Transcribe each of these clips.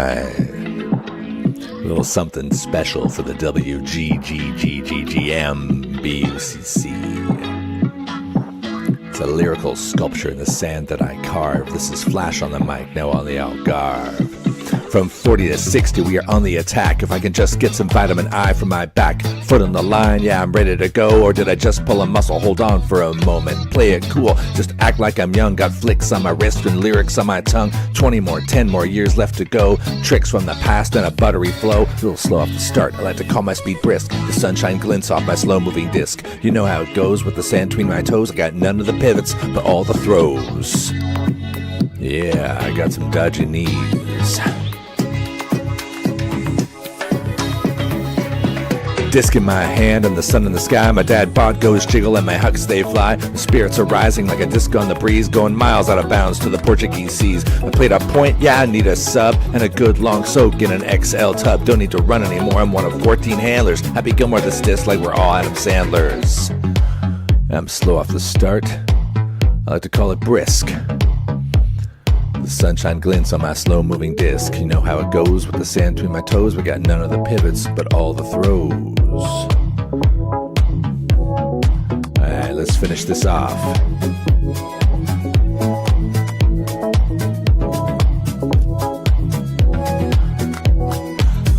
right. A little something special for the WGGGMBUCC. It's a lyrical sculpture in the sand that I carve. This is Flash on the mic, now on the Algarve. From 40 to 60, we are on the attack. If I can just get some vitamin I from my back. Foot on the line, yeah, I'm ready to go. Or did I just pull a muscle? Hold on for a moment. Play it cool, just act like I'm young. Got flicks on my wrist and lyrics on my tongue. 10 more years left to go. Tricks from the past and a buttery flow. A little slow off the start, I like to call my speed brisk. The sunshine glints off my slow-moving disc. You know how it goes with the sand between my toes. I got none of the pivots, but all the throws. Yeah, I got some dodgy knees. Disc in my hand and the sun in the sky. My dad bod goes jiggle and my hugs they fly. The spirits are rising like a disc on the breeze, going miles out of bounds to the Portuguese seas. I played a point, yeah, I need a sub and a good long soak in an XL tub. Don't need to run anymore, I'm one of 14 handlers. Happy Gilmore this disc like we're all Adam Sandlers. I'm slow off the start, I like to call it brisk. The sunshine glints on my slow-moving disc. You know how it goes with the sand between my toes. We got none of the pivots, but all the throws. Alright, let's finish this off.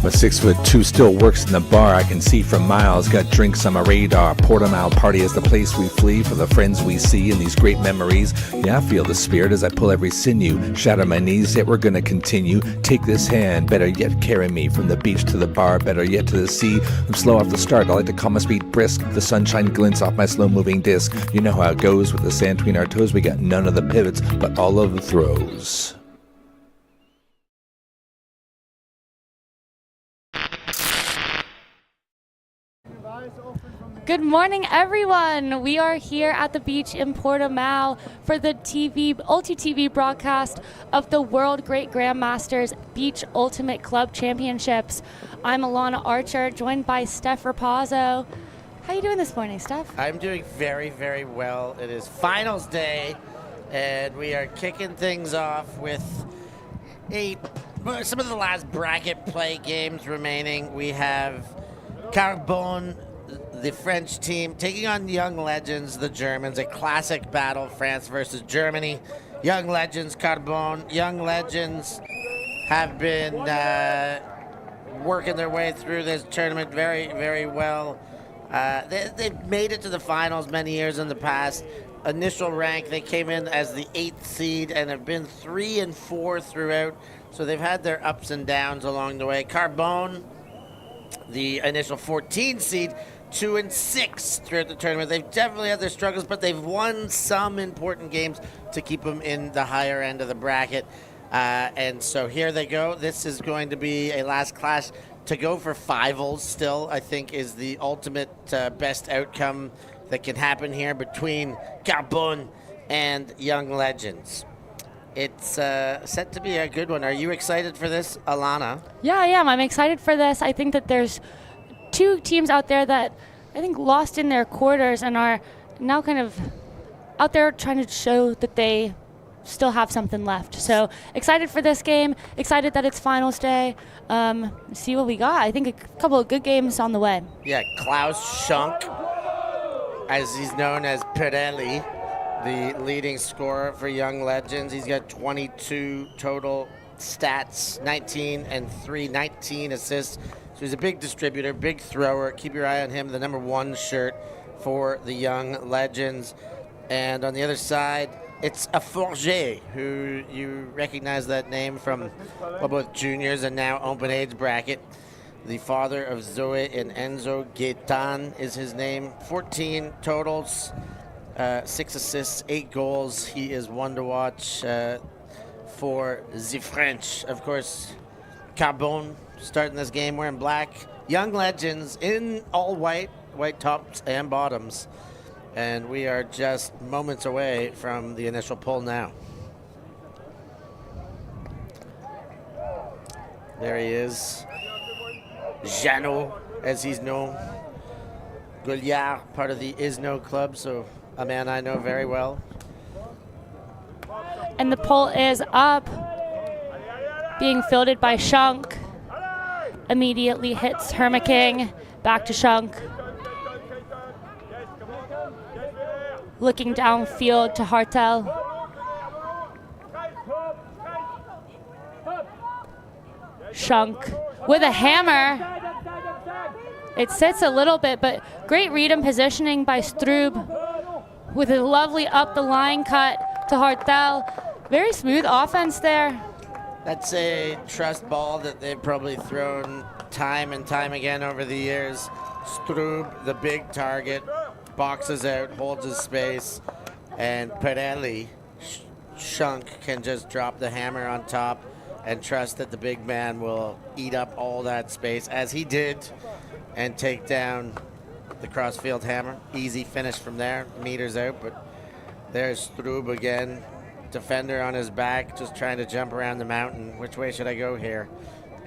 My 6'2" still works in the bar. I can see from miles. Got drinks on my radar. Portimão party is the place we flee for the friends we see and these great memories. Yeah, I feel the spirit as I pull every sinew. Shatter my knees, yet we're gonna continue. Take this hand, better yet carry me from the beach to the bar, better yet to the sea. I'm slow off the start. I like to call my speed brisk. The sunshine glints off my slow-moving disc. You know how it goes with the sand between our toes. We got none of the pivots, but all of the throws. Good morning, everyone. We are here at the beach in Portimão for the ULTI.TV broadcast of the World Great Grandmasters Beach Ultimate Club Championships. I'm Alana Archer, joined by Steph Rapazzo. How are you doing this morning, Steph? I'm doing very, very well. It is finals day, and we are kicking things off with some of the last bracket play games remaining. We have Carbone, the French team, taking on Young Legends, the Germans. A classic battle, France versus Germany. Young Legends, Carbone. Young Legends have been working their way through this tournament very, very well. They've made it to the finals many years in the past. Initial rank, they came in as the 8th seed and have been 3 and 4 throughout. So they've had their ups and downs along the way. Carbone, the initial 14 seed, 2 and 6 throughout the tournament. They've definitely had their struggles, but they've won some important games to keep them in the higher end of the bracket. And so here they go. This is going to be a last clash to go for finals. Still, I think, is the ultimate best outcome that can happen here between Carbone and Young Legends. It's set to be a good one. Are you excited for this, Alana? Yeah, I am. I'm excited for this. I think that there's two teams out there that I think lost in their quarters and are now kind of out there trying to show that they still have something left. So excited for this game, excited that it's finals day. See what we got. I think a couple of good games on the way. Yeah, Klaus Schunk, as he's known as Pirelli, the leading scorer for Young Legends. He's got 22 total stats, 19 and 3, 19 assists. So he's a big distributor, big thrower. Keep your eye on him, the number 1 shirt for the Young Legends. And on the other side, it's a Forger, who you recognize that name from both juniors and now open age bracket. The father of Zoe and Enzo Gaetan is his name. 14 totals, 6 assists, 8 goals. He is one to watch for the French. Of course, Carbone starting this game wearing black. Young Legends in all white tops and bottoms. And we are just moments away from the initial pull now. There he is. Jeannot, as he's known. Gouliard, part of the ISNO club, so a man I know very well. And the pull is up. being fielded by Shunk. Immediately hits Hermaking. Back to Shunk. Looking downfield to Hartel. Shunk with a hammer. It sits a little bit, but great read and positioning by Strub with a lovely up the line cut to Hartel. Very smooth offense there. That's a trust ball that they've probably thrown time and time again over the years. Strub, the big target, boxes out, holds his space, and Pirelli, Shunk, can just drop the hammer on top and trust that the big man will eat up all that space, as he did, and take down the crossfield hammer. Easy finish from there, meters out, but there's Strub again. Defender on his back, just trying to jump around the mountain. Which way should I go here?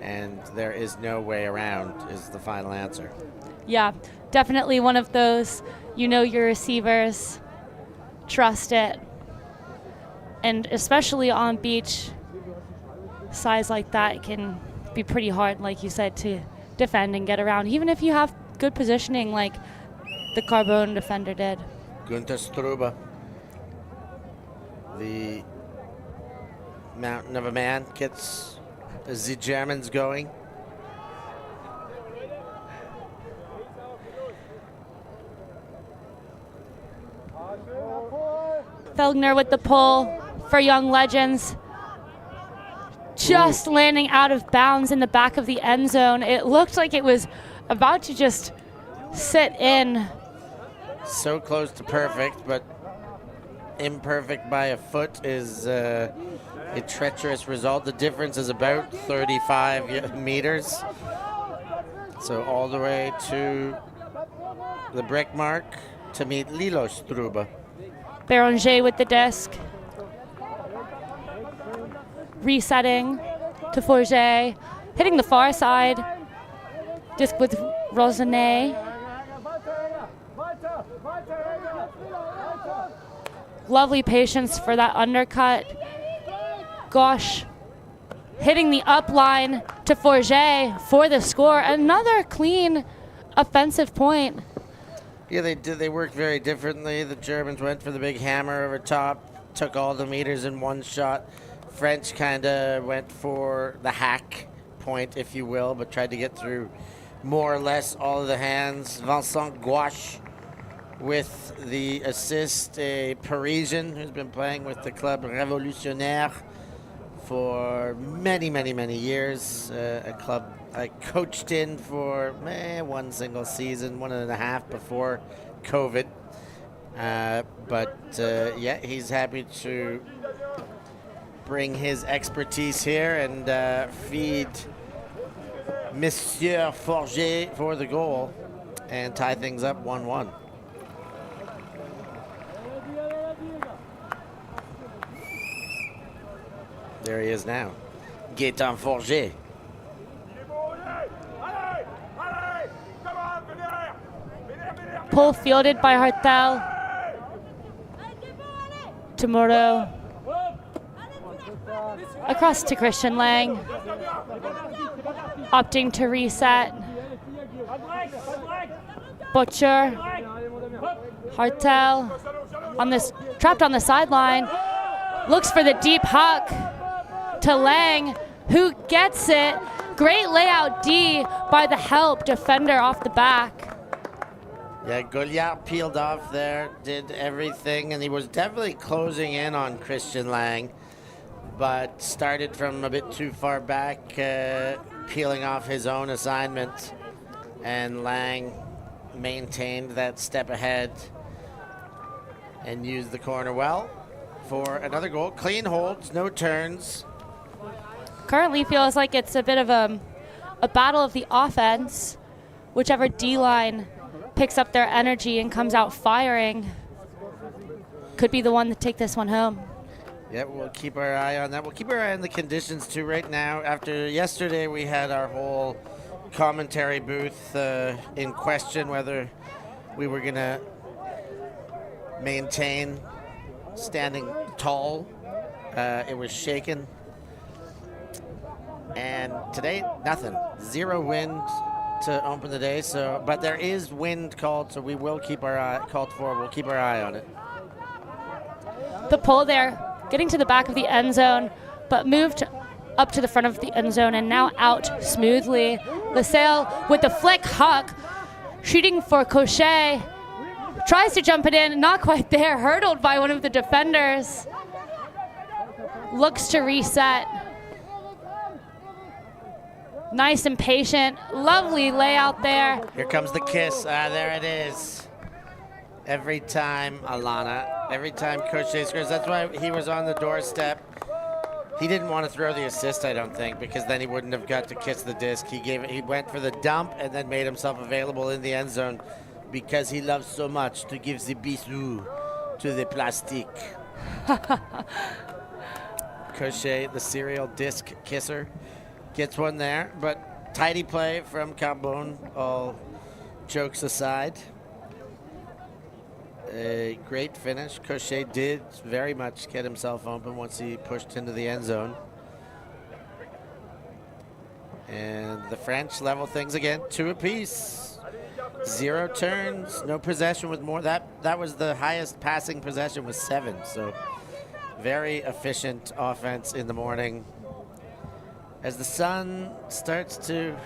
And there is no way around is the final answer. Yeah, definitely one of those, you know your receivers, trust it. And especially on beach, size like that, it can be pretty hard, like you said, to defend and get around, even if you have good positioning like the Carbone defender did. Gunther Struba, the mountain of a man, gets the Germans going. Felgner with the pull for Young Legends. Just landing out of bounds in the back of the end zone. It looked like it was about to just sit in. So close to perfect, but imperfect by a foot is a treacherous result. The difference is about 35 meters. So all the way to the brick mark to meet Lilo Struba. Béranger with the disc. Resetting to Forget. Hitting the far side. Disc with Rosenet. Lovely patience for that undercut. Gosh. Hitting the up line to Forget for the score. Another clean offensive point. Yeah, they did. They worked very differently. The Germans went for the big hammer over top, took all the meters in one shot. French kind of went for the hack point, if you will, but tried to get through more or less all of the hands. Vincent Gouache with the assist, a Parisian who's been playing with the club Révolutionnaire for many, many, many years. A club I coached in for one single season, 1.5 before COVID. Yeah, he's happy to bring his expertise here and feed Monsieur Forget for the goal and tie things up 1-1. There he is now, Gaëtan Forget. Pull fielded by Hartel. To Moreau. Across to Christian Lang. Opting to reset. Butcher. Hartel on this, trapped on the sideline. Looks for the deep huck to Lang, who gets it. Great layout D by the help defender off the back. Yeah, Goliath peeled off there, did everything, and he was definitely closing in on Christian Lang, but started from a bit too far back, peeling off his own assignment, and Lang maintained that step ahead and used the corner well for another goal. Clean holds, no turns. Currently feels like it's a bit of a battle of the offense. Whichever D-line picks up their energy and comes out firing could be the one to take this one home. Yeah, we'll keep our eye on that. We'll keep our eye on the conditions too. Right now, after yesterday, we had our whole commentary booth in question whether we were gonna maintain standing tall. It was shaken. And today, nothing. 0 wind to open the day. So, but there is wind called, so we will keep our eye called for. We'll keep our eye on it. The pole there, getting to the back of the end zone, but moved up to the front of the end zone and now out smoothly. LaSalle with the flick. Huck shooting for Cochet. Tries to jump it in, not quite there. Hurdled by one of the defenders. Looks to reset. Nice and patient. Lovely layout there. Here comes the kiss. There it is. Every time, Alana, every time Cochet scores. That's why he was on the doorstep. He didn't want to throw the assist, I don't think, because then he wouldn't have got to kiss the disc. He went for the dump and then made himself available in the end zone because he loves so much to give the bisou to the plastique. Cochet, the serial disc kisser, gets one there, but tidy play from Carbone, all jokes aside. A great finish. Cochet did very much get himself open once he pushed into the end zone. And the French level things again, 2 apiece. 0 turns, no possession with more. That was the highest passing possession was 7. So very efficient offense in the morning. As the sun starts to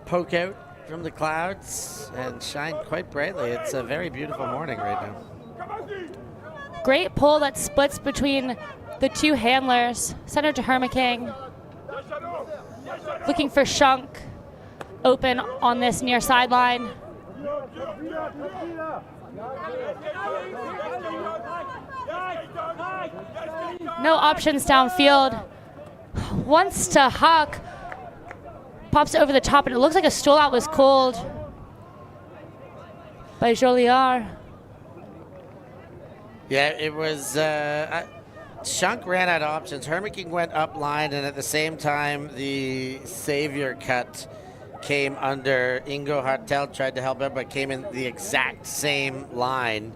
poke out from the clouds and shine quite brightly. It's a very beautiful morning right now. Great pull that splits between the 2 handlers. Center to Hermaking. Looking for Shunk open on this near sideline. No options downfield. Wants to Huck. Pops over the top, and it looks like a stole out was called by Joliard. Yeah, it was. Shunk ran out of options. Hermaking went up line, and at the same time, the savior cut came under. Ingo Hartel tried to help him, but came in the exact same line.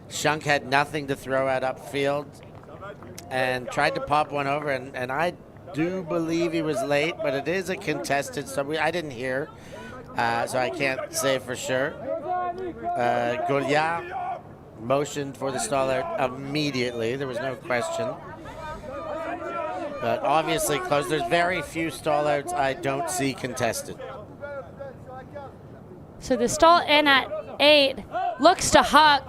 Shunk had nothing to throw at upfield and tried to pop one over, and I do believe he was late, but it is a contested, so I didn't hear, so I can't say for sure. Goliath motioned for the stall out immediately. There was no question. But obviously close. There's very few stall outs I don't see contested. So the stall in at 8, looks to Huck,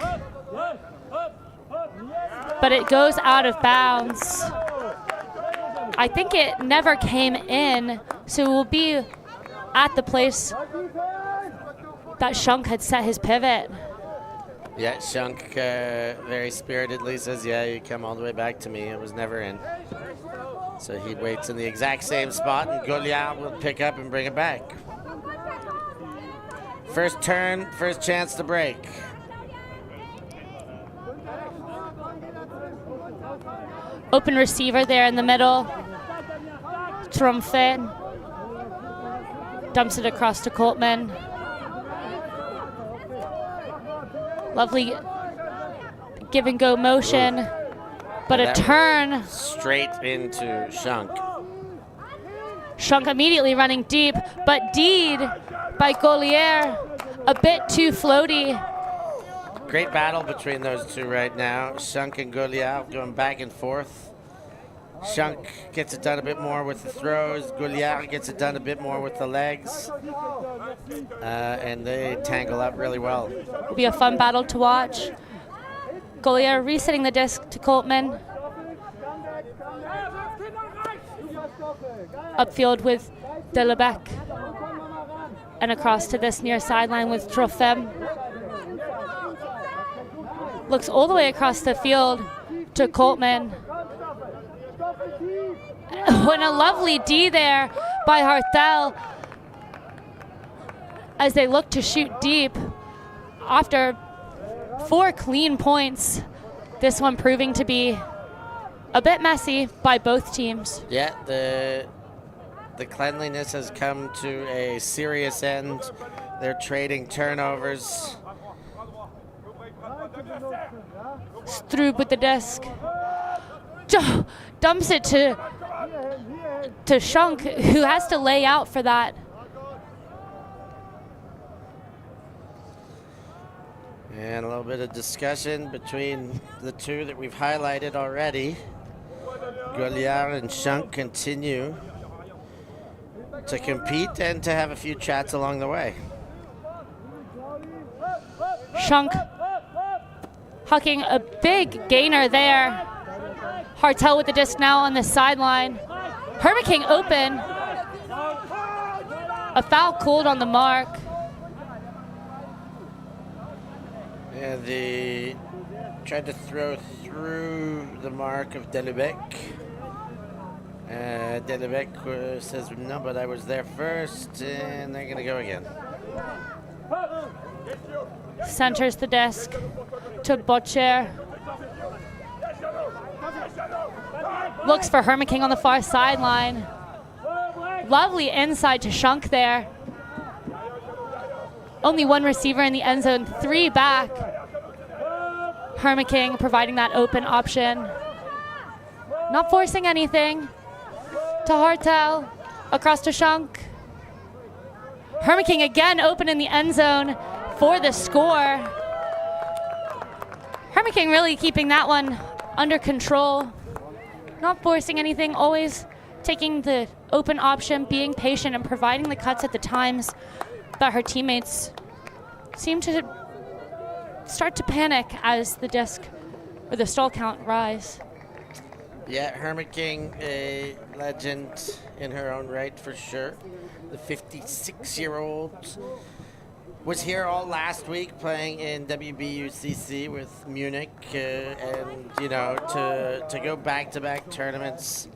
but it goes out of bounds. I think it never came in, so it will be at the place that Shunk had set his pivot. Yeah, Shunk very spiritedly says, yeah, you come all the way back to me. It was never in. So he waits in the exact same spot, and Goliath will pick up and bring it back. First turn, first chance to break. Open receiver there in the middle. Trumfin dumps it across to Coltman. Lovely give and go motion, but a turn. Straight into Shunk. Shunk immediately running deep, but Deed by Goliath, a bit too floaty. Great battle between those two right now. Shunk and Goliath going back and forth. Shunk gets it done a bit more with the throws. Goliath gets it done a bit more with the legs. And they tangle up really well. It'll be a fun battle to watch. Goliath resetting the disc to Coltman. Upfield with Delebec. And across to this near sideline with Trofem. Looks all the way across the field to Coltman. When a lovely D there by Hartel as they look to shoot deep after 4 clean points. This one proving to be a bit messy by both teams. Yeah, the cleanliness has come to a serious end. They're trading turnovers. Strub with the disc. Dumps it to to Shunk, who has to lay out for that. And a little bit of discussion between the two that we've highlighted already. Goliard and Shunk continue to compete and to have a few chats along the way. Shunk hucking a big gainer there. Hartel with the disc now on the sideline. Hermit King open. A foul called on the mark. And they tried to throw through the mark of Delubek. Delubek says, no, but I was there first, and they're going to go again. Centers the disc to Botcher. Looks for Hermit King on the far sideline. Lovely inside to Shunk there. Only one receiver in the end zone, 3 back. Hermit King providing that open option. Not forcing anything. To Hartel, across to Shunk. Hermit King again open in the end zone for the score. Hermit King really keeping that one under control. Not forcing anything, always taking the open option, being patient and providing the cuts at the times that her teammates seem to start to panic as the disc or the stall count rise. Yeah, Hermit King, a legend in her own right for sure. The 56-year-old was here all last week playing in WBUCC with Munich, and you know, to go back-to-back tournaments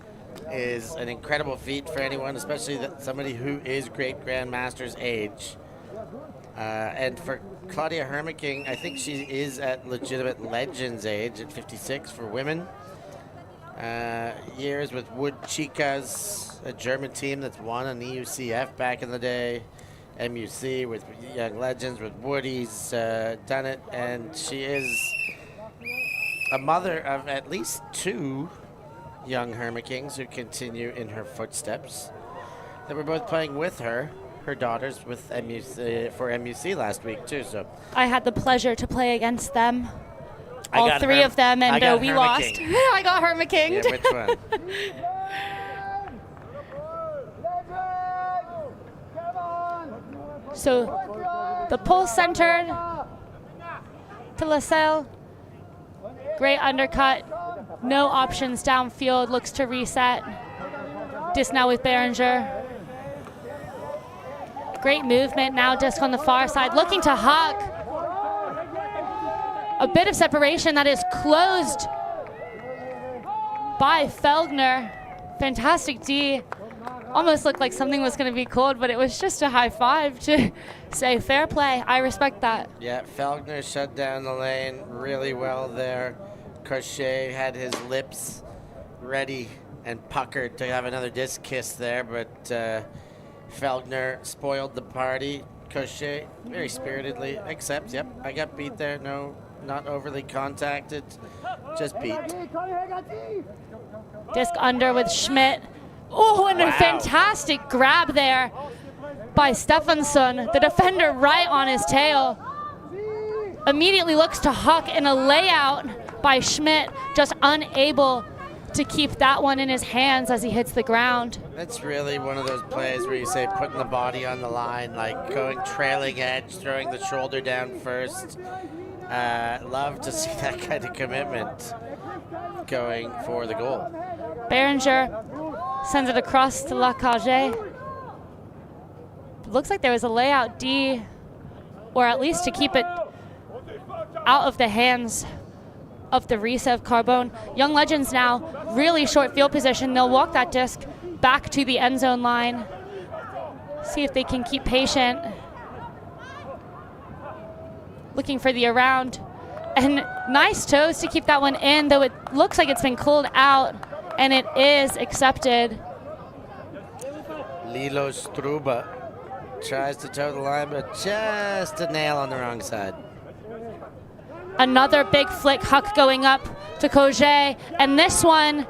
is an incredible feat for anyone, especially somebody who is great grandmaster's age. And for Claudia Hermit King, I think she is at legitimate legends age at 56 for women. Years with Wood Chicas, a German team that's won an EUCF back in the day. MUC with young legends, with Woody's done it, and she is a mother of at least 2 young Hermit Kings who continue in her footsteps. That were both playing with her daughters with MUC for MUC last week too. So I had the pleasure to play against them. All 3 of them, and we lost. I got Hermit King. Yeah, which one? So the pull centered to LaSalle. Great undercut. No options downfield. Looks to reset. Disc now with Behringer. Great movement now. Disc on the far side. Looking to huck. A bit of separation that is closed by Feldner. Fantastic D. Almost looked like something was going to be called, but it was just a high five to say fair play. I respect that. Yeah, Feldner shut down the lane really well there. Crochet had his lips ready and puckered to have another disc kiss there, but Feldner spoiled the party. Crochet very spiritedly accepts, yep, I got beat there. No, not overly contacted, just beat. Disc under with Schmidt. Oh, and a fantastic grab there by Stefansson, the defender right on his tail. Immediately looks to huck in a layout by Schmidt, just unable to keep that one in his hands as he hits the ground. That's really one of those plays where you say putting the body on the line, like going trailing edge, throwing the shoulder down first. Love to see that kind of commitment going for the goal. Behringer sends it across to Lacage. Looks like there was a layout D, or at least to keep it out of the hands of the reset of Carbone. Young Legends now, really short field position. They'll walk that disc back to the end zone line. See if they can keep patient. Looking for the around. And nice toes to keep that one in, though it looks like it's been called out, and it is accepted. Lilo Struba tries to toe the line, but just a nail on the wrong side. Another big flick huck going up to Coget, and this one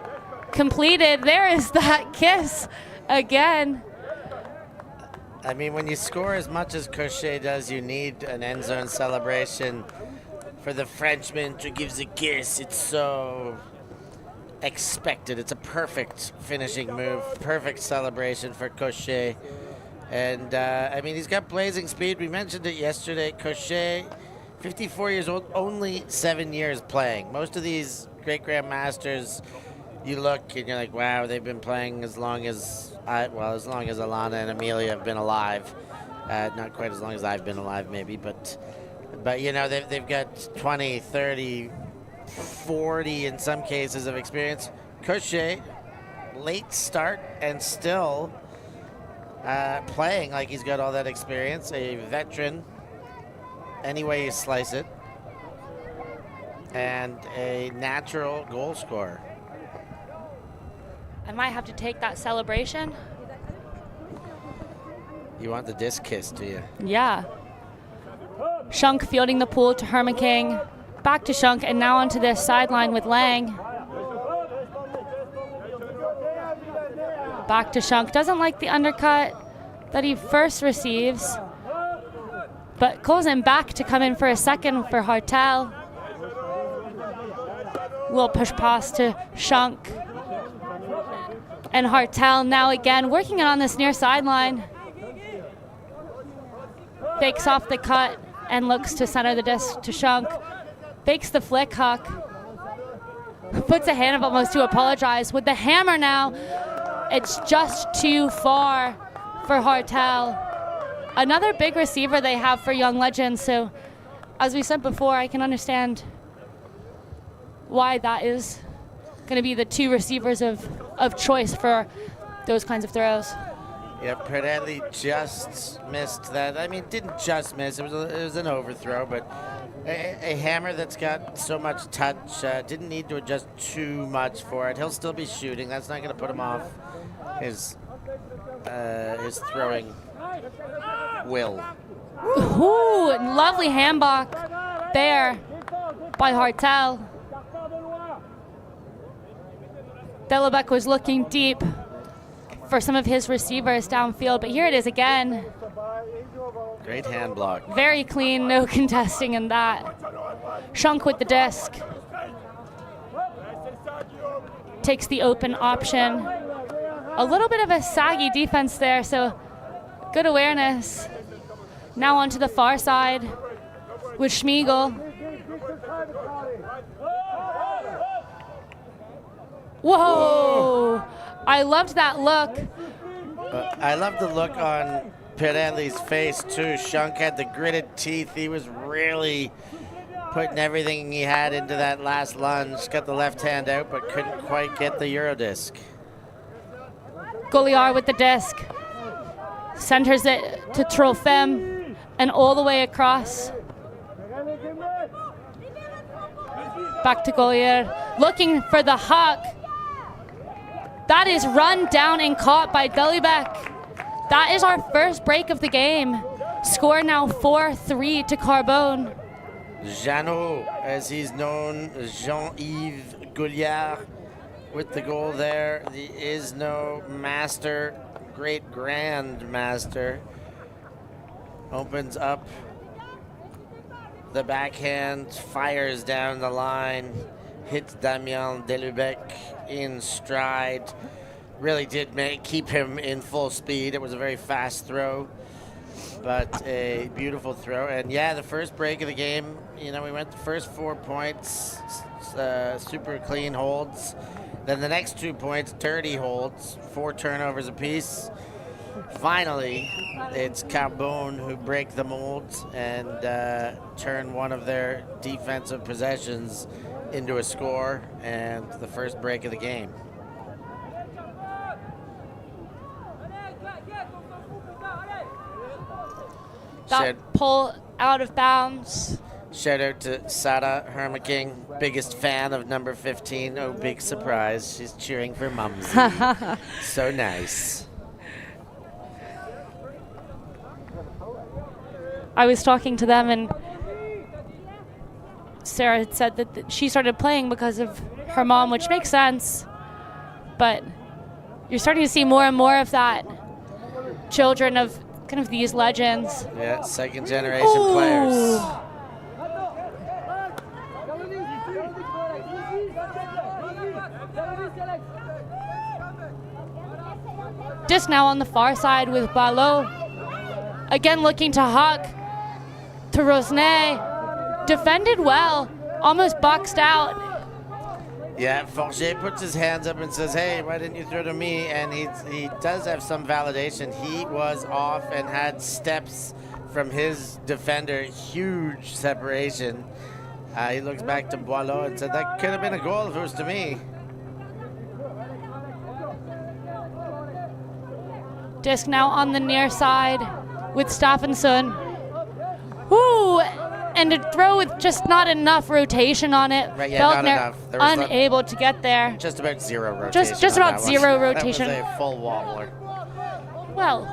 completed. There is that kiss again. I mean, when you score as much as Cochet does, you need an end zone celebration for the Frenchman to give the kiss. It's so expected. It's a perfect finishing move, perfect celebration for Cochet. And, I mean, he's got blazing speed. We mentioned it yesterday. Cochet, 54 years old, only 7 years playing. Most of these great grandmasters, you look and you're like, wow, they've been playing as long as Alana and Amelia have been alive. Not quite as long as I've been alive, maybe, but you know, they've got 20, 30, 40 in some cases of experience. Cochet, late start and still playing like he's got all that experience. A veteran, any way you slice it, and a natural goal scorer. I might have to take that celebration. You want the disc kiss, do you? Yeah. Shunk fielding the pool to Hermaking. Back to Shunk, and now onto this sideline with Lang. Back to Shunk. Doesn't like the undercut that he first receives, but calls him back to come in for a second for Hartel. Little push pass to Shunk. And Hartel now again working it on this near sideline. Fakes off the cut and looks to center the disc to Shunk. Fakes the flick hook. Puts a hand up almost to apologize. With the hammer now, it's just too far for Hartel. Another big receiver they have for Young Legends, so as we said before, I can understand why that is going to be the two receivers of choice for those kinds of throws. Yeah, Pirelli just missed that. I mean, didn't just miss. It was an overthrow, but a hammer that's got so much touch. Didn't need to adjust too much for it. He'll still be shooting. That's not going to put him off his throwing will. Ooh, lovely handblock there by Hartel. Delebecq was looking deep for some of his receivers downfield, but here it is again. Great hand block. Very clean, no contesting in that. Shunk with the disc. Takes the open option. A little bit of a saggy defense there, so good awareness. Now onto the far side with Schmiegel. Whoa! I loved that look. I love the look on Pirelli's face too. Shunk had the gritted teeth. He was really putting everything he had into that last lunge. Got the left hand out, but couldn't quite get the Eurodisc. Goliar with the disc. Centers it to Trofim and all the way across. Back to Goliar. Looking for the huck. That is run down and caught by Delebecq. That is our first break of the game. Score now 4-3 to Carbone. Jeannot, as he's known, Jean-Yves Gouliard with the goal there. The Isno master, great grand master, opens up the backhand, fires down the line, hits Damien Delebecq in stride. Really did keep him in full speed. It was a very fast throw, but a beautiful throw. And yeah, the first break of the game, you know, we went the first 4 points, super clean holds. Then the next 2 points, dirty holds, 4 turnovers apiece. Finally, it's Carbone who break the molds and turn one of their defensive possessions into a score and the first break of the game. That pull out of bounds. Shout out to Sarah Hermaking, biggest fan of number 15. Oh, big surprise. She's cheering for Mumsy. So nice. I was talking to them, and Sarah had said that she started playing because of her mom, which makes sense. but you're starting to see more and more of that. Children of kind of these legends. Yeah, second generation players. Just now on the far side with Ballot. Again looking to Huck, to Rosnay. Defended well, almost boxed out. Yeah, Forget puts his hands up and says, hey, why didn't you throw to me? And he does have some validation. He was off and had steps from his defender, huge separation. He looks back to Boileau and said, that could have been a goal if it was to me. Disc now on the near side with Stephenson. Ooh, and a throw with just not enough rotation on it. Right, yeah, not enough. There was unable to get there. Just about zero rotation. Just about zero rotation. That was a full wobbler. Well,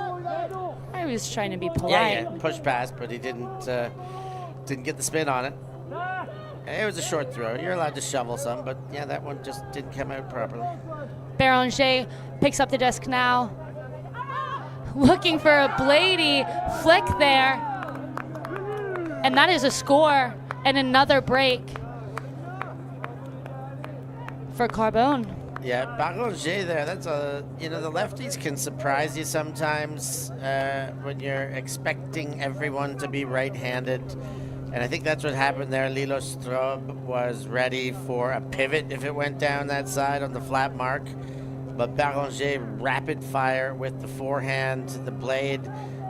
I was trying to be polite. Yeah, push pass, but he didn't get the spin on it. It was a short throw. You're allowed to shovel some, but yeah, that one just didn't come out properly. Béranger picks up the disc now. Looking for a Blady flick there. And that is a score and another break for Carbone. Yeah, Béranger there, that's the lefties can surprise you sometimes when you're expecting everyone to be right-handed. And I think that's what happened there. Lilo Strobe was ready for a pivot if it went down that side on the flat mark. But Béranger rapid fire with the forehand, the blade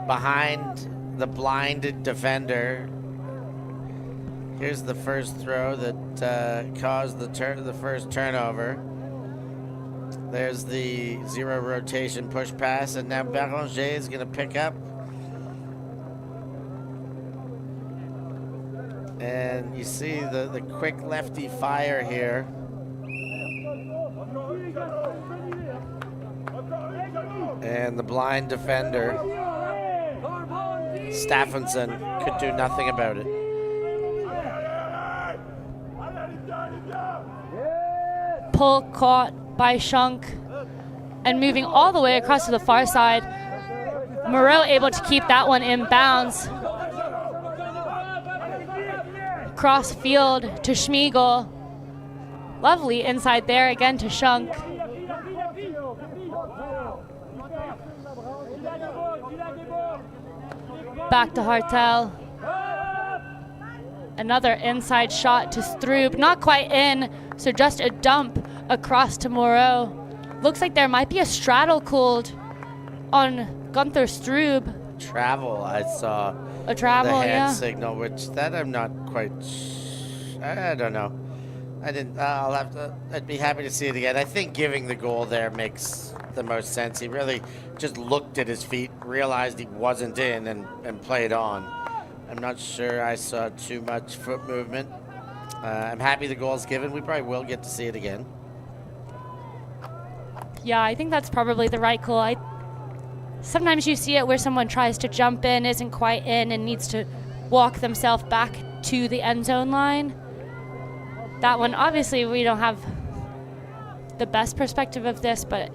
behind the blinded defender. Here's the first throw that caused the first turnover. There's the zero rotation push pass, and now Béranger is going to pick up. And you see the quick lefty fire here. And the blind defender, Stephenson, could do nothing about it. Pull caught by Shunk and moving all the way across to the far side. Moreau able to keep that one in bounds. Cross field to Schmiegel. Lovely inside there again to Shunk. Back to Hartel. Another inside shot to Strube. Not quite in, so just a dump across to Moreau. Looks like there might be a straddle called on Gunther Strube. Travel, I saw. A travel, the hand yeah. signal, which that I'm not quite. I don't know. I didn't. I'll have to. I'd be happy to see it again. I think giving the goal there makes the most sense. He really just looked at his feet, realized he wasn't in, and played on. I'm not sure I saw too much foot movement. I'm happy the goal's given. We probably will get to see it again. Yeah, I think that's probably the right call. Sometimes you see it where someone tries to jump in, isn't quite in, and needs to walk themselves back to the end zone line. That one, obviously, we don't have the best perspective of this, but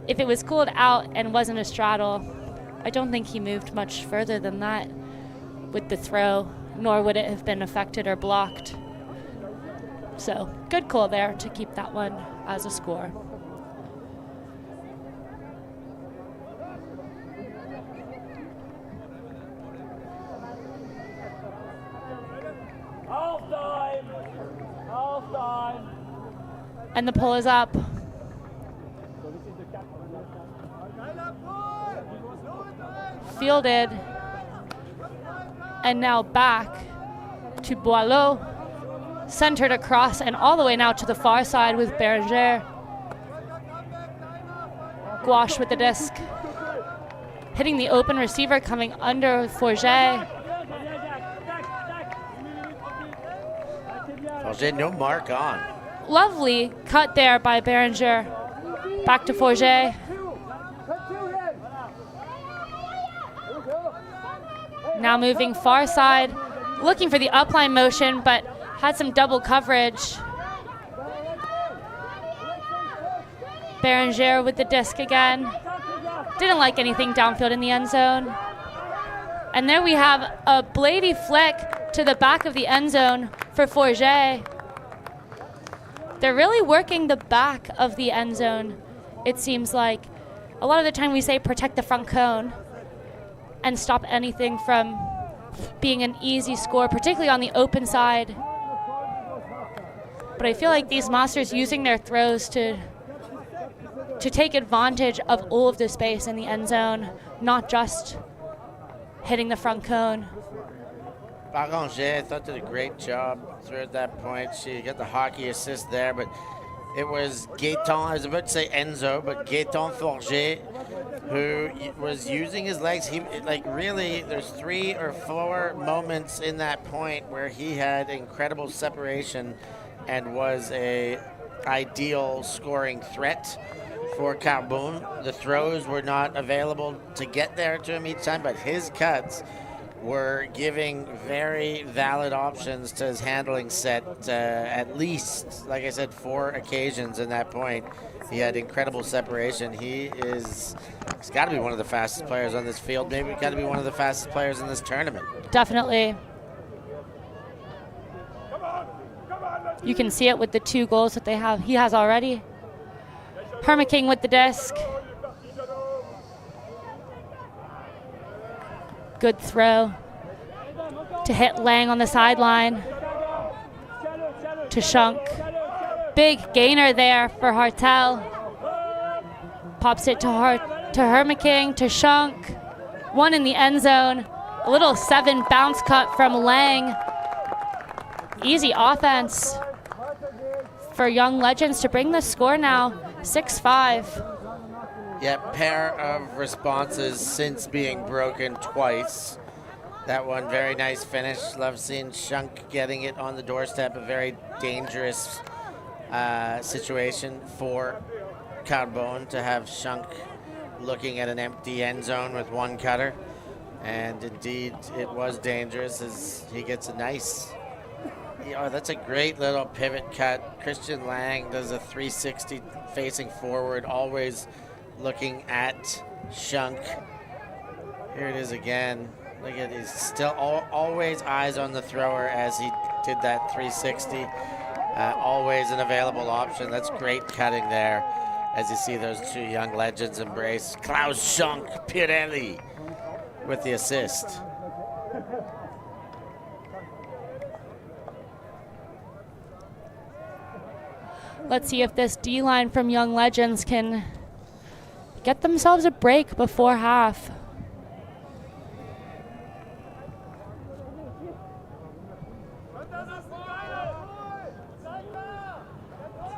if it was called out and wasn't a straddle, I don't think he moved much further than that with the throw, nor would it have been affected or blocked. So, good call there to keep that one as a score. And the pull is up. Fielded. And now back to Boileau. Centered across and all the way now to the far side with Béranger. Gouache with the disc. Hitting the open receiver, coming under Forget. Forget, no mark on. Lovely cut there by Béranger. Back to Forget. Now moving far side, looking for the upline motion, but had some double coverage. Berenger with the disc again. Didn't like anything downfield in the end zone. And there we have a Blady flick to the back of the end zone for Forget. They're really working the back of the end zone, it seems like. A lot of the time we say protect the front cone and stop anything from being an easy score, particularly on the open side. But I feel like these Masters using their throws to take advantage of all of the space in the end zone, not just hitting the front cone. Barranger, I thought, did a great job through at that point. She got the hockey assist there, but it was Gaetan, I was about to say Enzo, but Gaetan Forget, who was using his legs. He, like, really, there's 3 or 4 moments in that point where he had incredible separation and was a ideal scoring threat for Carbone. The throws were not available to get there to him each time, but his cuts were giving very valid options to his handling set. At least, like I said, 4 occasions in that point. He had incredible separation. He's got to be one of the fastest players on this field. Maybe got to be one of the fastest players in this tournament. Definitely. You can see it with the 2 goals that he has already. Hermiking with the disc. Good throw to hit Lang on the sideline. To Shunk. Big gainer there for Hartel. Pops it to Hermiking, to Shunk. 1 in the end zone. A little 7 bounce cut from Lang. Easy offense for Young Legends to bring the score now, 6-5. Yeah, pair of responses since being broken twice. That one, very nice finish. Love seeing Shunk getting it on the doorstep. A very dangerous situation for Carbone to have Shunk looking at an empty end zone with 1 cutter. And indeed, it was dangerous as he gets a nice... Oh, that's a great little pivot cut. Christian Lang does a 360 facing forward, always looking at Shunk. Here it is again. Look at, he's still always eyes on the thrower as he did that 360. Always an available option. That's great cutting there as you see those 2 young legends embrace. Klaus Shunk Pirelli with the assist. Let's see if this D-line from Young Legends can get themselves a break before half.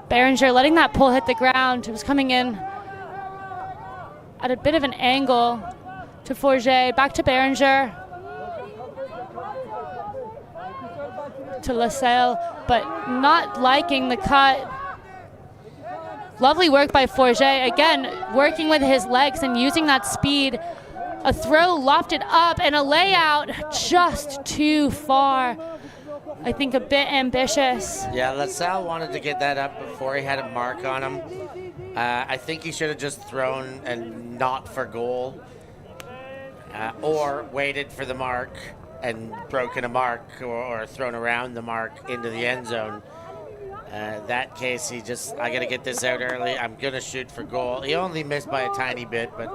Berenger letting that pull hit the ground. It was coming in at a bit of an angle to Forget. Back to Berenger. To LaSalle, but not liking the cut. Lovely work by Forget. Again, working with his legs and using that speed. A throw lofted up and a layout just too far. I think a bit ambitious. Yeah, LaSalle wanted to get that up before he had a mark on him. I think he should have just thrown and not for goal. Or waited for the mark and broken a mark or thrown around the mark into the end zone. That case, he just, I got to get this out early. I'm going to shoot for goal. He only missed by a tiny bit, but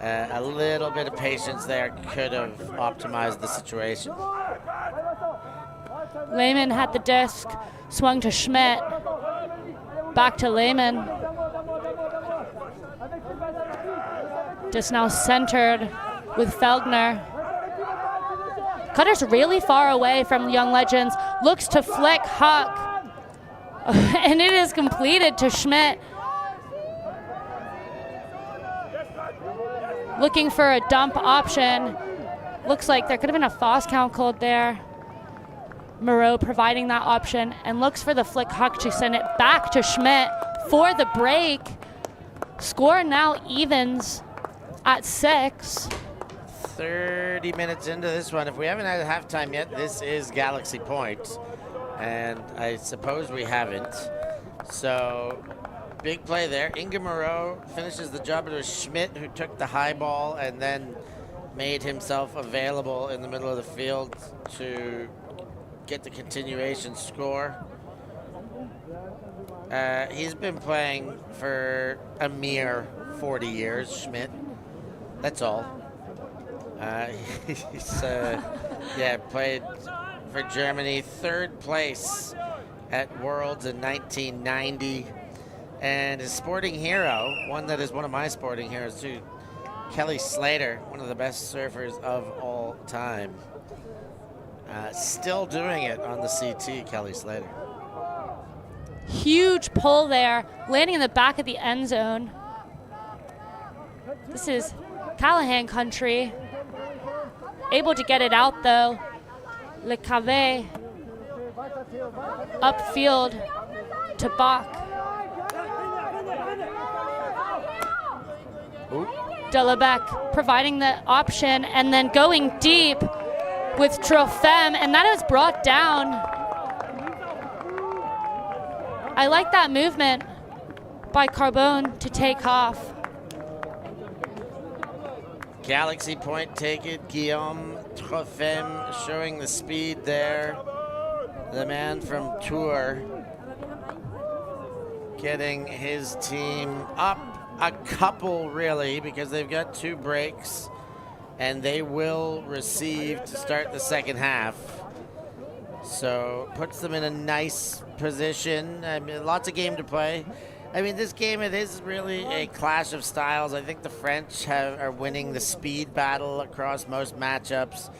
a little bit of patience there could have optimized the situation. Lehman had the disc, swung to Schmidt. Back to Lehman. Just now centered with Feldner. Cutter's really far away from Young Legends. Looks to flick Huck. And it is completed to Schmidt. Looking for a dump option. Looks like there could have been a false count called there. Moreau providing that option and looks for the flick Huck to send it back to Schmidt for the break. Score now evens at 6. 30 minutes into this one. If we haven't had halftime yet, this is Galaxy Point. And I suppose we haven't. So Big play there. Inge Moreau finishes the job. It was Schmidt who took the high ball and then made himself available in the middle of the field to get the continuation score. He's been playing for a mere 40 years, Schmidt. That's all. He's played for Germany, third place at Worlds in 1990. And his sporting hero, one that is one of my sporting heroes too, Kelly Slater, one of the best surfers of all time. Still doing it on the CT, Kelly Slater. Huge pull there, landing in the back of the end zone. This is Callahan country. Able to get it out though. Le Cave upfield to Bach. Delabec providing the option and then going deep with Trofem, and that is brought down. I like that movement by Carbone to take off. Galaxy point taken. Guillaume Trofem showing the speed there. The man from Tours getting his team up a couple, really, because they've got 2 breaks and they will receive to start the second half. So puts them in a nice position. I mean, lots of game to play. I mean, this game, it is really a clash of styles. I think the French are winning the speed battle across most matchups.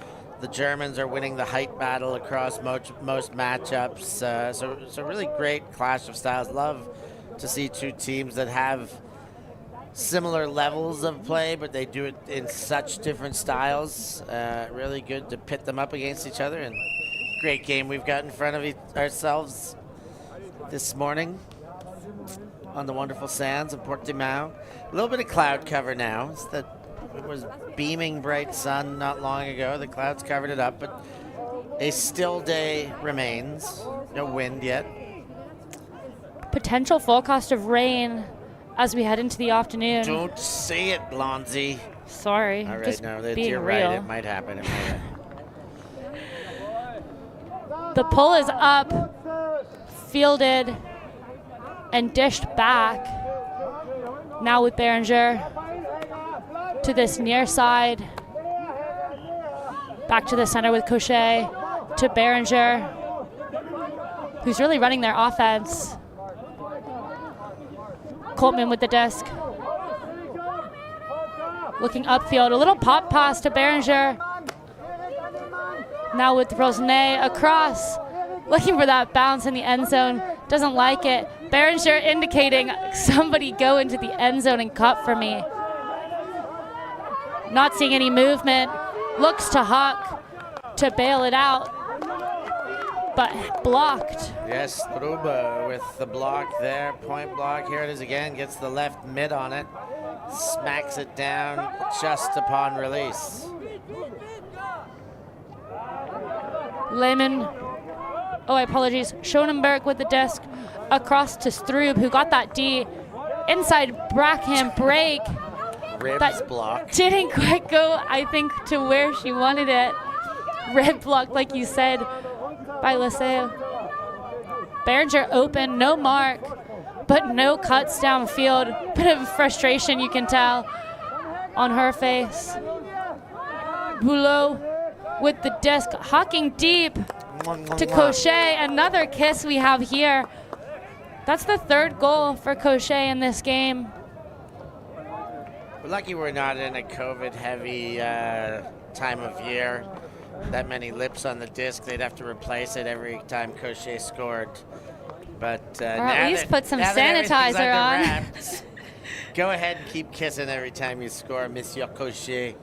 The Germans are winning the height battle across most matchups. So really great clash of styles. Love to see 2 teams that have similar levels of play, but they do it in such different styles. Really good to pit them up against each other. And great game we've got in front of ourselves this morning on the wonderful sands of Portimão. A little bit of cloud cover now. It was beaming bright sun not long ago. The clouds covered it up, but a still day remains. No wind yet. Potential forecast of rain as we head into the afternoon. Don't say it, Lonzy. Sorry, all right, just no, being you're real. right. It might happen. It might happen. The pull is up, fielded, and dished back. Now with Berenger to this near side. Back to the center with Cochet to Berenger, who's really running their offense. Coltman with the disc. Looking upfield, a little pop pass to Berenger. Now with Rosnay across, looking for that bounce in the end zone. Doesn't like it. Berenger indicating somebody go into the end zone and cut for me. Not seeing any movement. Looks to Huck to bail it out, but blocked. Yes, Struba with the block there, point block. Here it is again, gets the left mid on it. Smacks it down just upon release. Lehman, apologies. Schonenberg with the disc across to Strub, who got that D. Inside Brackham break. Ribs blocked. Didn't quite go, I think, to where she wanted it. Rib blocked, like you said, by Lassalle. Berenger open, no mark, but no cuts downfield. Bit of frustration, you can tell, on her face. Boulot with the disc, hawking deep to Cochet. Another kiss we have here. That's the 3rd goal for Cochet in this game. We're lucky we're not in a COVID-heavy time of year. That many lips on the disc, they'd have to replace it every time Cochet scored. But or at least put some sanitizer on. Wrapped, go ahead and keep kissing every time you score, Monsieur Cochet.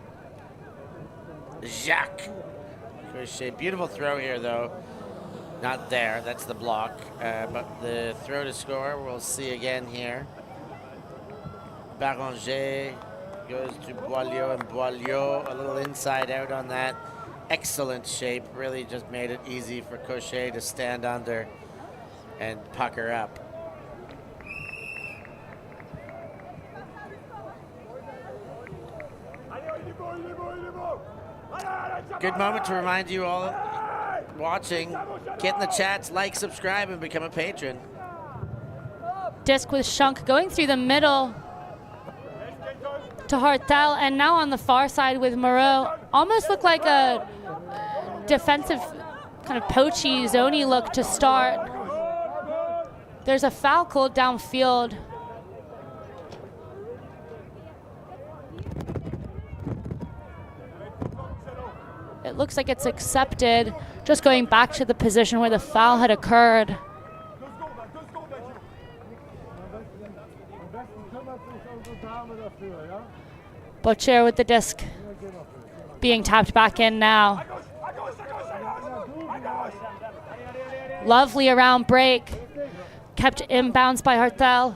Jacques Cochet. Beautiful throw here, though. Not there. That's the block. But the throw to score, we'll see again here. Baranger goes to Boileau, and Boileau a little inside out on that. Excellent shape. Really just made it easy for Cochet to stand under and pucker up. Good moment to remind you all watching, get in the chats, like, subscribe, and become a patron. Disc with Shunk going through the middle to Hartel, and now on the far side with Moreau. Almost looked like a defensive kind of poachy, zony look to start. There's a foul called downfield. It looks like it's accepted, just going back to the position where the foul had occurred. Butcher with the disc being tapped back in now. Lovely around break, kept inbounds by Hartel.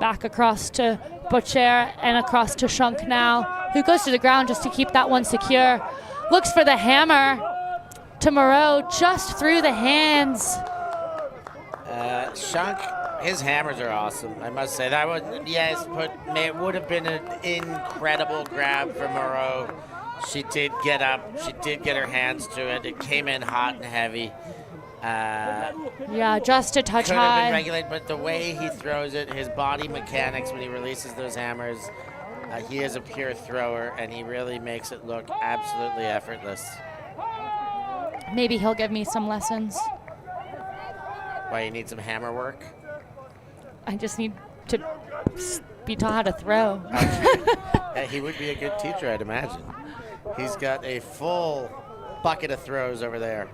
Back across to Butcher and across to Shunk now, who goes to the ground just to keep that one secure. Looks for the hammer to Moreau, just through the hands. Shunk, his hammers are awesome, I must say. That would, yes, it would have been an incredible grab for Moreau. She did get up, she did get her hands to it. It came in hot and heavy. Yeah, just a touch could have high. been regulated, but the way he throws it, his body mechanics when he releases those hammers, he is a pure thrower, and he really makes it look absolutely effortless. Maybe he'll give me some lessons. Why, you need some hammer work? I just need to be taught how to throw. He would be a good teacher, I'd imagine. He's got a full bucket of throws over there.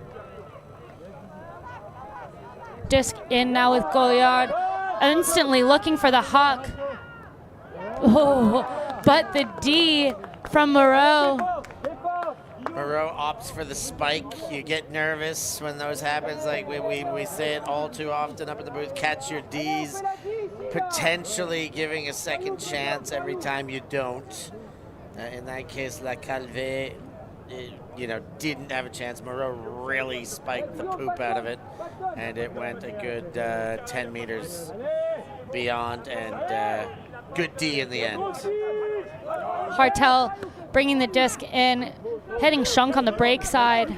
Disc in now with Goliard, instantly looking for the huck. Oh, but the D from Moreau. Moreau opts for the spike. You get nervous when those happens. Like we say it all too often up in the booth, catch your Ds, potentially giving a second chance every time you don't. In that case, La Calvé, didn't have a chance. Moreau really spiked the poop out of it, and it went a good 10 meters beyond, and good D in the end. Hartel bringing the disc in, hitting Shunk on the break side.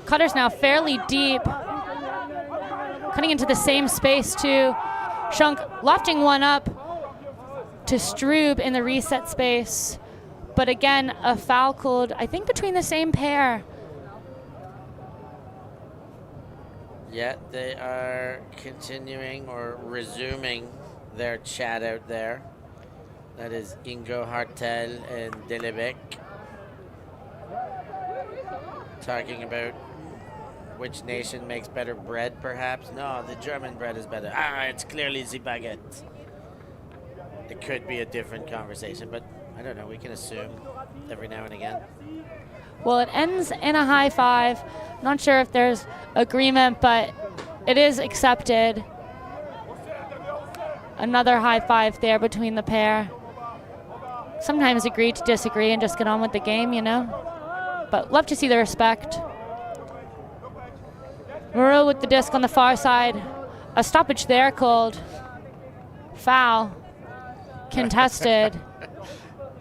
Cutter's now fairly deep, cutting into the same space too. Shunk lofting one up to Strube in the reset space. But again, a foul called, I think, between the same pair. Yeah, they are continuing or resuming their chat out there. That is Ingo Hartel and Delebecq talking about which nation makes better bread, perhaps. No, the German bread is better. It's clearly the baguette. It could be a different conversation, but I don't know, we can assume every now and again. Well, it ends in a high five. Not sure if there's agreement, but it is accepted. Another high five there between the pair. Sometimes agree to disagree and just get on with the game, But love to see the respect. Moreau with the disc on the far side. A stoppage there called. Foul. Contested.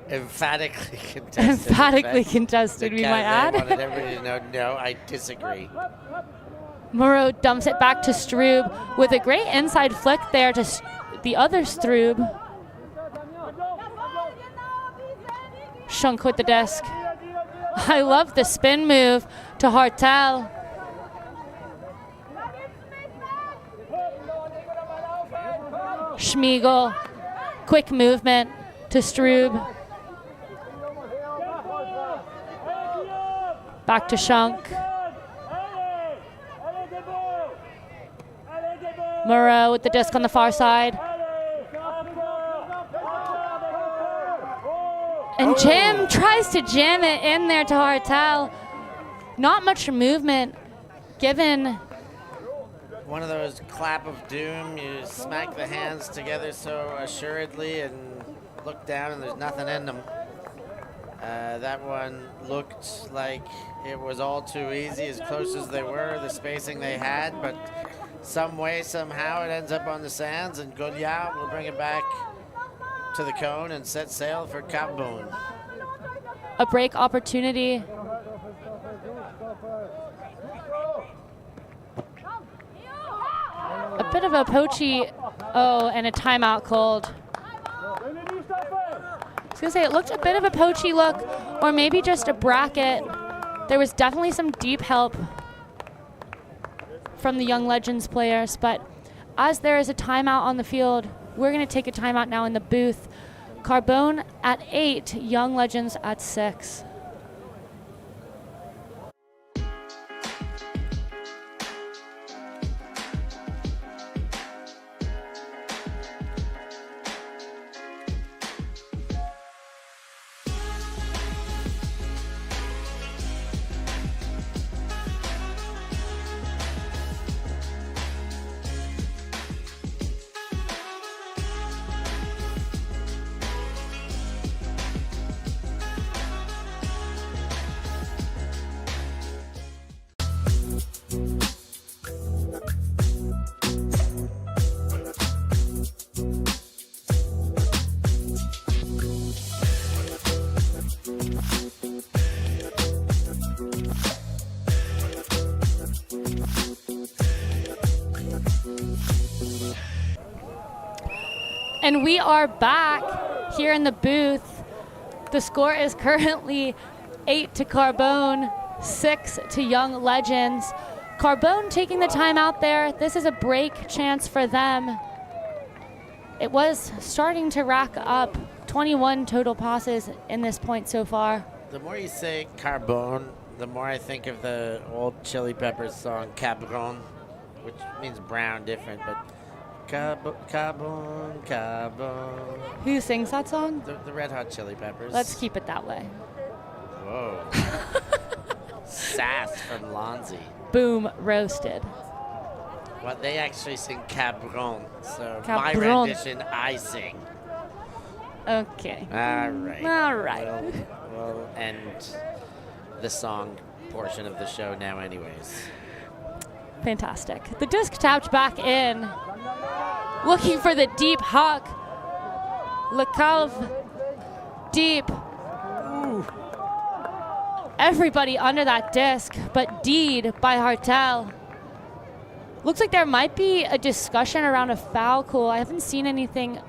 Emphatically contested. Emphatically contested, we might add. I wanted everybody to know, no, I disagree. Moreau dumps it back to Strube with a great inside flick there to the other Strube. Shunk with the disc. I love the spin move to Hartel. Schmiegel, quick movement to Strube. Back to Shunk. Moreau with the disc on the far side. And Jim tries to jam it in there to Hartel. Not much movement given. One of those clap of doom, you smack the hands together so assuredly and look down and there's nothing in them. That one looked like it was all too easy, as close as they were, the spacing they had, but some way, somehow it ends up on the sands, and Goliard will bring it back to the cone and set sail for Carbone. A break opportunity. A bit of a poachy, and a timeout called. I was gonna say it looked a bit of a poachy look, or maybe just a bracket. There was definitely some deep help from the Young Legends players, but as there is a timeout on the field, we're gonna take a timeout now in the booth. Carbone at 8, Young Legends at 6. And we are back here in the booth. The score is currently 8 to Carbone, 6 to Young Legends. Carbone taking the time out there. This is a break chance for them. It was starting to rack up 21 total passes in this point so far. The more you say Carbone, the more I think of the old Chili Peppers song Carbone, which means brown, different, but Carbone, Carbone. Who sings that song? The Red Hot Chili Peppers. Let's keep it that way. Whoa. Sass from Lonzy. Boom, roasted. Well, they actually sing Carbone, so my Carbone. rendition, I sing. Okay. All right. All right. We'll end the song portion of the show now anyways. Fantastic. The disc tapped back in, looking for the deep huck. Lecalve deep. Ooh. Everybody under that disc, but Deed by Hartel. Looks like there might be a discussion around a foul call. I haven't seen anything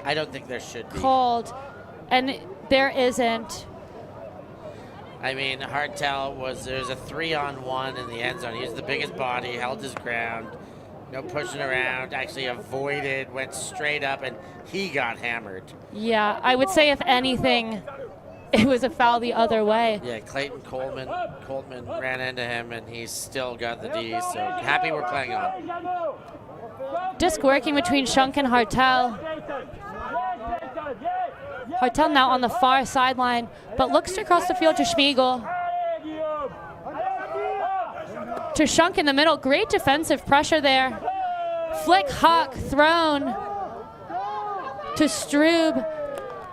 I don't think there should be. called, and there isn't. I mean, Hartel there's a 3-on-1 in the end zone. He was the biggest body, held his ground, no pushing around, actually avoided, went straight up, and he got hammered. Yeah, I would say if anything, it was a foul the other way. Yeah, Clayton Coltman ran into him, and he still got the D, so happy we're playing on. Disc working between Shunk and Hartel. Hartel now on the far sideline, but looks to cross the field to Schmiegel. To Shunk in the middle, great defensive pressure there. Flick Huck thrown to Strube,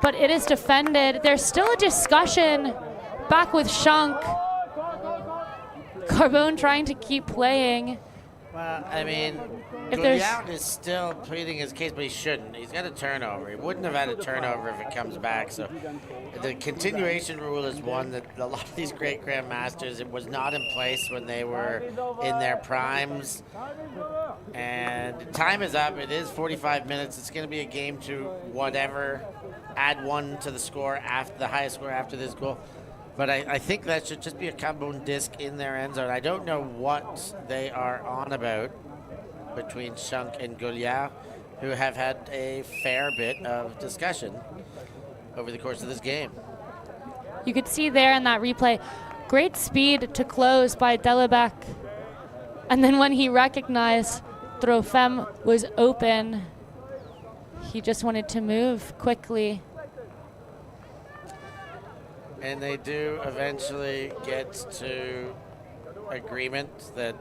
but it is defended. There's still a discussion back with Shunk. Carbone trying to keep playing. Well, I mean, If there's- Goulian is still pleading his case, but he shouldn't. He's got a turnover. He wouldn't have had a turnover if it comes back. So the continuation rule is one that a lot of these great grandmasters, it was not in place when they were in their primes. And time is up. It is 45 minutes. It's going to be a game to whatever. Add one to the score, after the highest score after this goal. But I think that should just be a Carbone disc in their end zone. I don't know what they are on about between Shunk and Goulian, who have had a fair bit of discussion over the course of this game. You could see there in that replay, great speed to close by Delebecq. And then when he recognized Trofem was open, he just wanted to move quickly. And they do eventually get to agreement that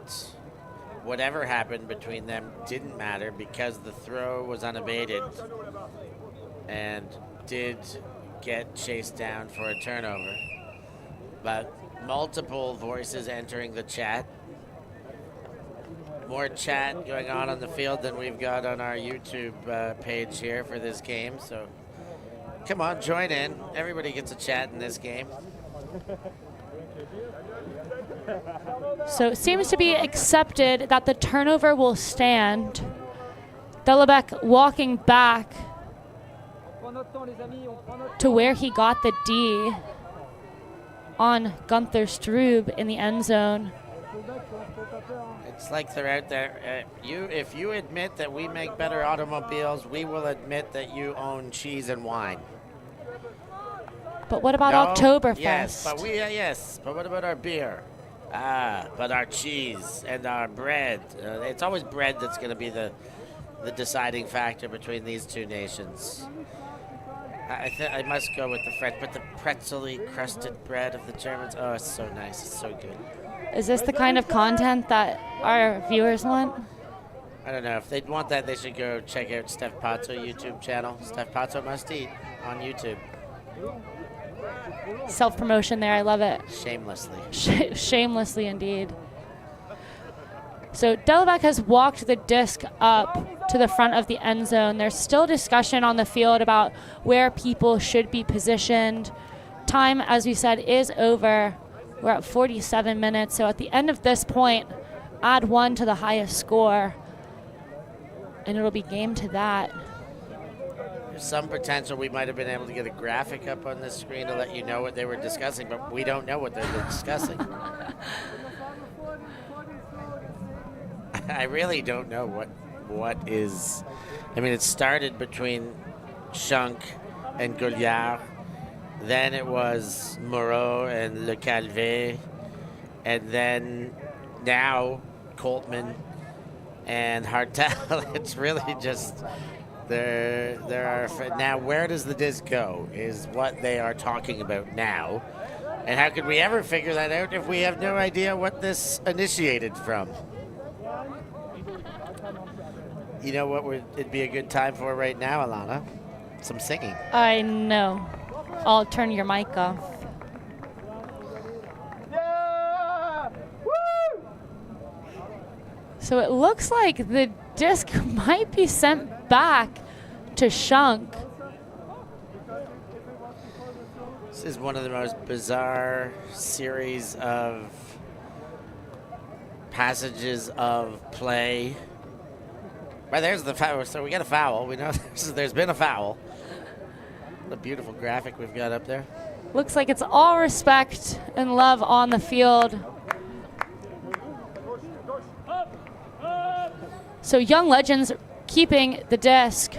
whatever happened between them didn't matter because the throw was unabated and did get chased down for a turnover. But multiple voices entering the chat. More chat going on the field than we've got on our YouTube page here for this game. So Come on, join in. Everybody gets a chat in this game. So it seems to be accepted that the turnover will stand. Delebecq walking back to where he got the D on Gunther Strube in the end zone. It's like they're out there. If you admit that we make better automobiles, we will admit that you own cheese and wine. But what about No? Oktoberfest? Yes, but what about our beer? But our cheese and our bread. It's always bread that's going to be the deciding factor between these two nations. I must go with the French, but the pretzel-y crusted bread of the Germans, oh, it's so nice. It's so good. Is this the kind of content that our viewers want? I don't know. If they'd want that, they should go check out Steph Pazzo YouTube channel. Steph Pazzo Must Eat on YouTube. Self-promotion there, I love it. Shamelessly. Shamelessly indeed. So Delebecq has walked the disc up to the front of the end zone. There's still discussion on the field about where people should be positioned. Time, as we said, is over. We're at 47 minutes. So at the end of this point, add 1 to the highest score, and it'll be game to that. There's some potential we might have been able to get a graphic up on this screen to let you know what they were discussing, but we don't know what they're discussing. I really don't know what is. I mean, it started between Schunk and Gouliard. Then it was Moreau and Le Calvé. And then now Coltman and Hartel. It's really just there are now. Where does the disc go? Is what they are talking about now. And how could we ever figure that out if we have no idea what this initiated from? You know what it'd be a good time for right now, Alana? Some singing. I know. I'll turn your mic off. Yeah! Woo! So it looks like the disc might be sent back to Schunk. This is one of the most bizarre series of passages of play. Right, there's the foul. So we got a foul. We know there's been a foul. What a beautiful graphic we've got up there. Looks like it's all respect and love on the field. So Young Legends keeping the disc.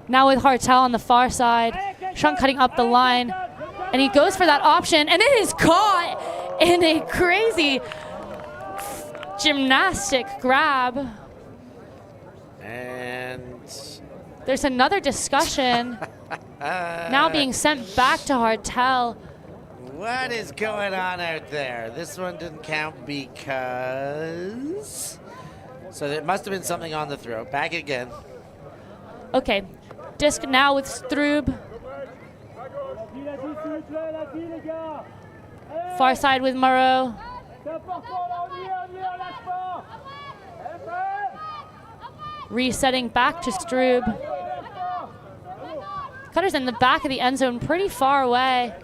Now with Hartel on the far side. Schunk cutting up the line. And he goes for that option. And it is caught in a crazy gymnastic grab. And there's another discussion now being sent back to Hartel. What is going on out there? This one didn't count because... So there must have been something on the throw. Back again. Okay. Disc now with Strube. Far side with Moreau. Resetting back to Strube. Cutter's in the back of the end zone, pretty far away.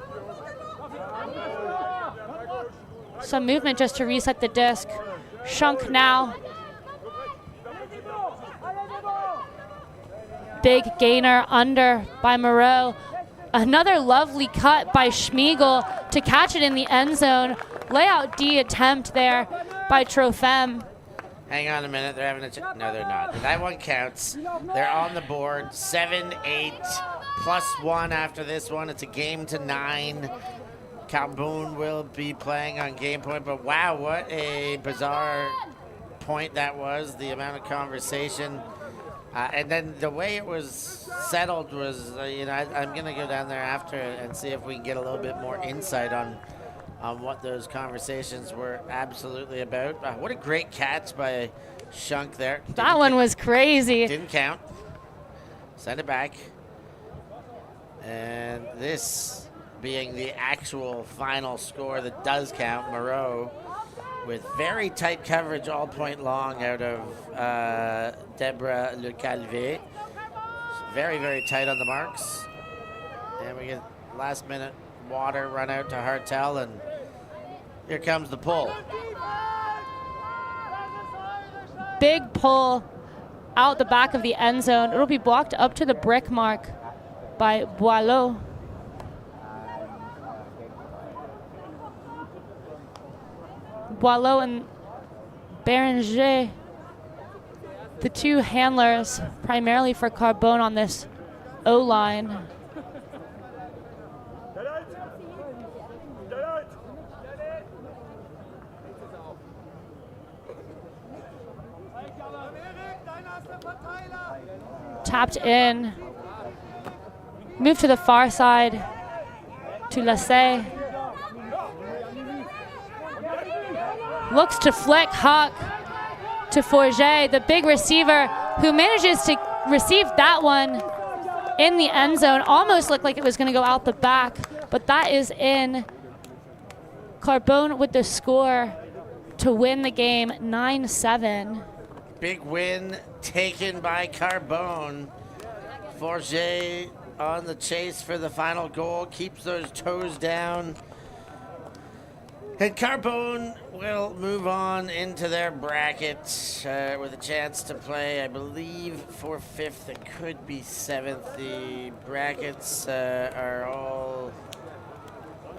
Some movement just to reset the disc. Schunk now. Big gainer under by Moreau. Another lovely cut by Schmiegel to catch it in the end zone. Layout D attempt there by Trofem. Hang on a minute. They're having a no, they're not. That one counts. They're on the board. 7-8 plus 1 after this one. It's a game to 9. Carbone will be playing on game point. But wow, what a bizarre point that was. The amount of conversation. And then the way it was settled was, I'm going to go down there after and see if we can get a little bit more insight on what those conversations were absolutely about. What a great catch by Schunk there. That one was crazy. Didn't count. Send it back. And this being the actual final score that does count, Moreau with very tight coverage all point long out of Deborah Le Calvé. Very, very tight on the marks. And we get last minute water run out to Hartel, and here comes the pull. Big pull out the back of the end zone. It'll be blocked up to the brick mark by Boileau. Boileau and Bérenger, the two handlers primarily for Carbone on this O-line. Tapped in. Move to the far side to Lassay. Looks to flick Huck to Forget, the big receiver who manages to receive that one in the end zone. Almost looked like it was going to go out the back, but that is in. Carbone with the score to win the game 9-7. Big win taken by Carbone. Forget on the chase for the final goal, keeps those toes down. And Carbone will move on into their bracket with a chance to play, I believe, for 5th. It could be 7th. The brackets are all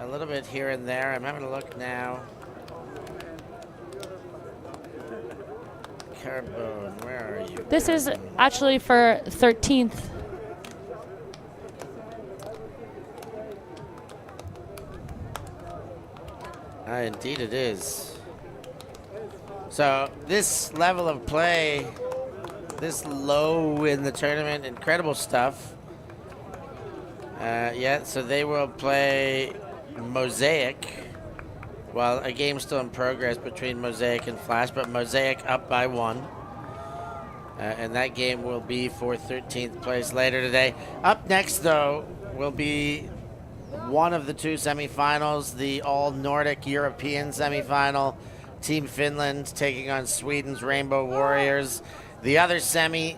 a little bit here and there. I'm having a look now. Carbone, where are you? This is actually for 13th. Indeed it is. So this level of play, this low in the tournament, incredible stuff. Yeah, so they will play Mosaic. Well, a game still in progress between Mosaic and Flash, but Mosaic up by 1. And that game will be for 13th place later today. Up next, though, will be one of the two semifinals, the all-Nordic European semifinal. Team Finland taking on Sweden's Rainbow Warriors. The other semi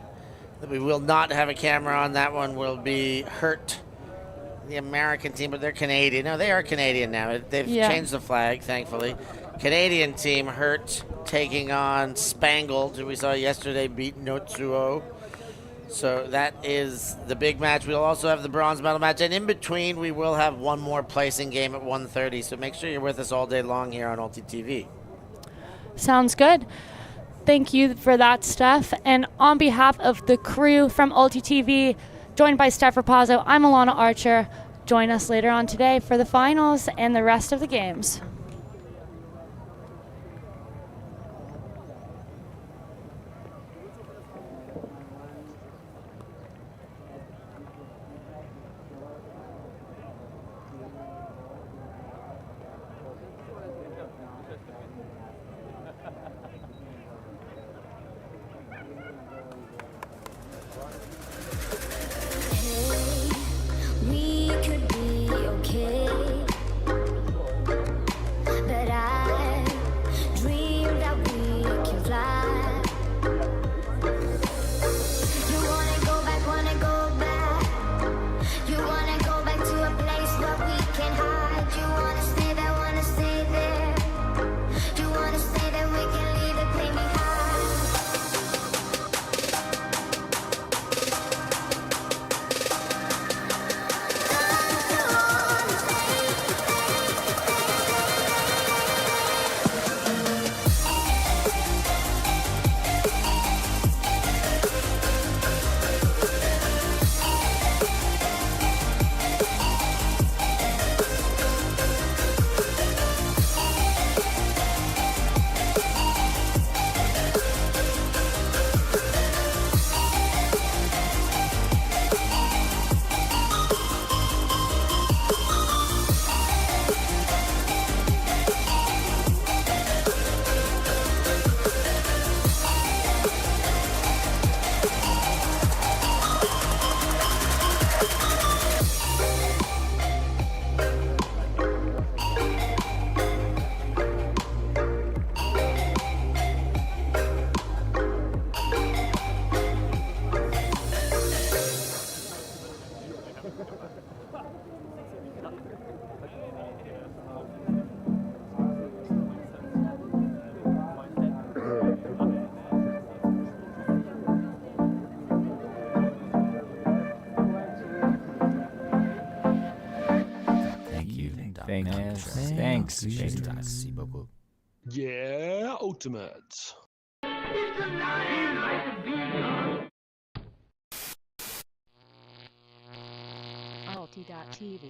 that we will not have a camera on, that one will be Hurt, the American team, but they're Canadian. No, they are Canadian now. They've changed the flag, thankfully. Canadian team, Hurt, taking on Spangled, who we saw yesterday beat Notsuo. So that is the big match. We'll also have the bronze medal match, and in between we will have one more placing game at 1:30. So make sure you're with us all day long here on ULTI.TV. Sounds good. Thank you for that, Steph. And on behalf of the crew from ULTI.TV, joined by Steph Rapazzo, I'm Alana Archer. Join us later on today for the finals and the rest of the games. Thanks. Merci beaucoup. Yeah, ultimate. ULTI.TV.